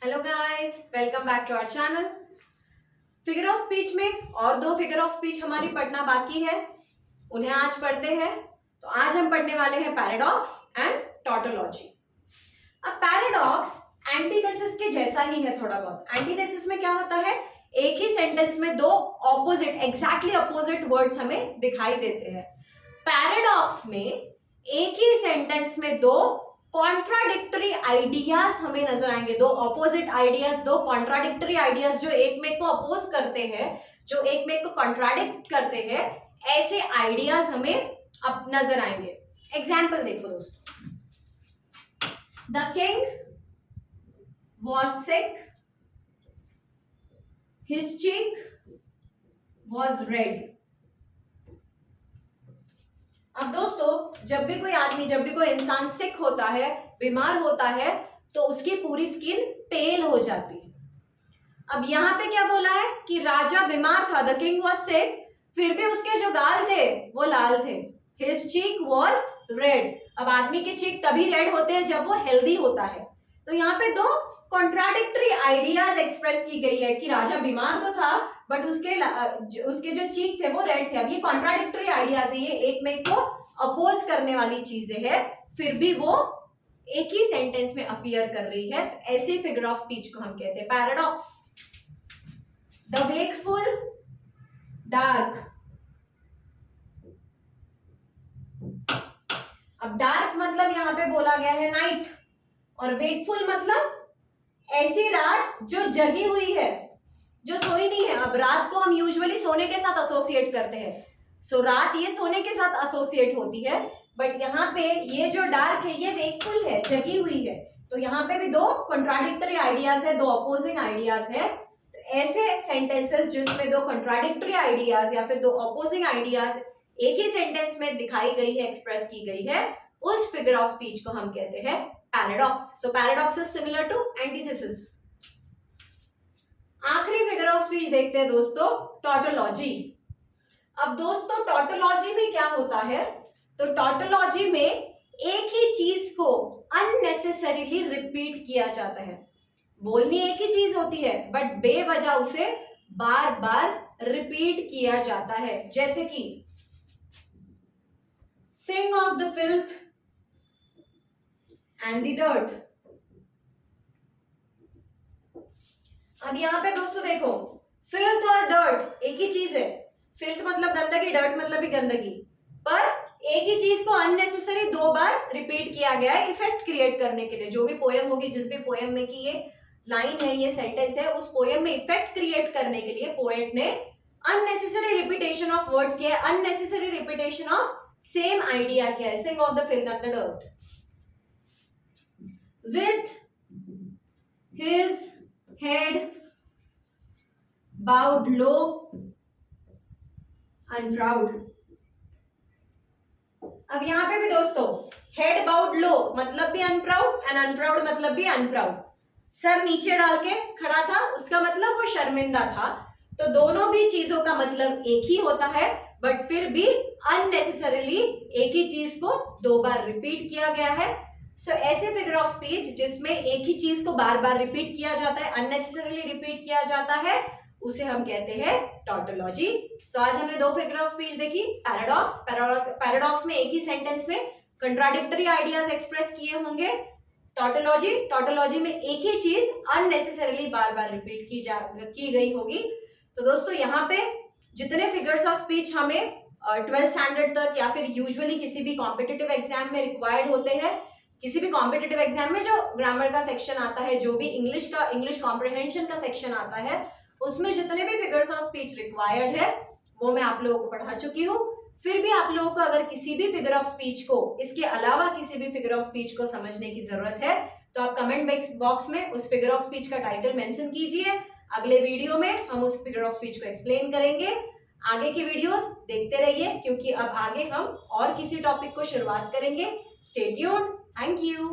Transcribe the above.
Hello guys, welcome back to our channel. Figure of speech में और दो figure of speech हमारी पढ़ना बाकी है, उन्हें आज पढ़ते हैं। तो आज हम पढ़ने वाले हैं पैराडॉक्स एंड टॉटोलॉजी। अब पैराडॉक्स एंटीथेसिस के जैसा ही है थोड़ा बहुत। एंटीथेसिस में क्या होता है, एक ही सेंटेंस में दो ऑपोजिट, एग्जैक्टली अपोजिट वर्ड्स हमें दिखाई देते हैं। पैराडॉक्स में एक ही सेंटेंस में दो कॉन्ट्राडिक्टरी आइडियाज हमें नजर आएंगे, दो ऑपोजिट आइडियाज, दो कॉन्ट्राडिक्टरी आइडियाज जो एक में को अपोज करते हैं, जो एक में को कॉन्ट्राडिक्ट करते हैं, ऐसे आइडियाज हमें अब नजर आएंगे। एग्जाम्पल देखो दोस्तों, the king was sick, his cheek was red. अब दोस्तों, जब भी कोई आदमी, जब भी कोई इंसान सिक होता है, बीमार होता है, तो उसकी पूरी स्किन पेल हो जाती है। अब यहां पे क्या बोला है कि राजा बीमार था, द किंग वॉज सिक, फिर भी उसके जो गाल थे वो लाल थे। His cheek was red. अब आदमी के चीक तभी रेड होते हैं जब वो हेल्दी होता है। तो यहाँ पे दो कॉन्ट्राडिक्टरी आइडियाज एक्सप्रेस की गई है कि राजा बीमार तो था बट उसके जो चीक थे वो रेड थे। अब ये कॉन्ट्राडिक्टरी आइडियाज है, ये एक में को अपोज करने वाली चीजें है, फिर भी वो एक ही सेंटेंस में अपीयर कर रही है। तो ऐसे फिगर ऑफ स्पीच को हम कहते हैं पैराडॉक्स। The wakeful dark. अब डार्क मतलब यहां पे बोला गया है नाइट, और वेकफुल मतलब ऐसी रात जो जगी हुई है, जो सोई नहीं है। अब रात को हम यूजुअली सोने के साथ एसोसिएट करते हैं, सो रात ये सोने के साथ एसोसिएट होती है, बट यहाँ पे ये जो डार्क है ये वेकफुल है, जगी हुई है। तो यहाँ पे भी दो कॉन्ट्राडिक्टरी आइडियाज है, दो अपोजिंग आइडियाज है। तो ऐसे सेंटेंसेस जिसमें दो कॉन्ट्राडिक्टरी आइडियाज या फिर दो अपोजिंग आइडियाज एक ही सेंटेंस में दिखाई गई है, एक्सप्रेस की गई है, उस फिगर ऑफ स्पीच को हम कहते हैं paradox. So paradox is similar to antithesis. आखिरी फिगर ऑफ स्पीच देखते हैं दोस्तों, टॉटोलॉजी। अब दोस्तों टॉटोलॉजी में क्या होता है, तो टॉटोलॉजी में एक ही चीज को अननेसेसरीली रिपीट किया जाता है। बोलनी एक ही चीज होती है बट बेवजह उसे बार बार रिपीट किया जाता है। जैसे कि sing of the filth and the dirt. अब यहां पे दोस्तों देखो, फिल्थ और डर्ट एक ही चीज है। फिल्थ मतलब गंदगी, डर्ट मतलब भी गंदगी, पर एक ही चीज को अननेसेसरी दो बार रिपीट किया गया है इफेक्ट क्रिएट करने के लिए। जो भी पोयम होगी, जिस भी पोयम में की ये लाइन है, ये सेंटेंस है, उस पोयम में इफेक्ट क्रिएट करने के लिए पोएट ने अननेसेसरी रिपीटेशन ऑफ वर्ड्स किया है, unnecessary repetition of same idea किया है। Sing of the filth and the dirt. With his head bowed low and proud। अब यहां पे भी दोस्तों head bowed low मतलब भी अनप्राउड एंड अनप्राउड मतलब भी अनप्राउड। सर नीचे डाल के खड़ा था, उसका मतलब वो शर्मिंदा था। तो दोनों भी चीजों का मतलब एक ही होता है, बट फिर भी अननेसेसरीली एक ही चीज को दो बार रिपीट किया गया है। सो ऐसे फिगर ऑफ स्पीच जिसमें एक ही चीज को बार बार रिपीट किया जाता है, अननेसेसरीली रिपीट किया जाता है, उसे हम कहते हैं टॉटोलॉजी। सो आज हमने दो फिगर ऑफ स्पीच देखी, पैराडॉक्स। पैराडॉक्स में एक ही सेंटेंस में कंट्राडिक्टरी आइडियाज एक्सप्रेस किए होंगे। टॉटोलॉजी में एक ही चीज अननेसेसरीली बार बार रिपीट की गई होगी। तो दोस्तों यहाँ पे जितने फिगर्स ऑफ स्पीच हमें 12th स्टैंडर्ड तक या फिर यूजुअली किसी भी कॉम्पिटिटिव एग्जाम में रिक्वायर्ड होते हैं, किसी भी कॉम्पिटिटिव एग्जाम में जो ग्रामर का सेक्शन आता है, जो भी इंग्लिश कॉम्प्रिहेंशन का सेक्शन आता है, उसमें जितने भी फिगर्स ऑफ स्पीच रिक्वायर्ड है वो मैं आप लोगों को पढ़ा चुकी हूँ। फिर भी आप लोगों को अगर किसी भी फिगर ऑफ स्पीच को, इसके अलावा किसी भी फिगर ऑफ स्पीच को समझने की जरूरत है, तो आप कमेंट बॉक्स में उस फिगर ऑफ स्पीच का टाइटल मेंशन कीजिए। अगले वीडियो में हम उस फिगर ऑफ स्पीच को एक्सप्लेन करेंगे। आगे की वीडियोस देखते रहिए, क्योंकि अब आगे हम और किसी टॉपिक को शुरुआत करेंगे। Stay tuned. Thank you.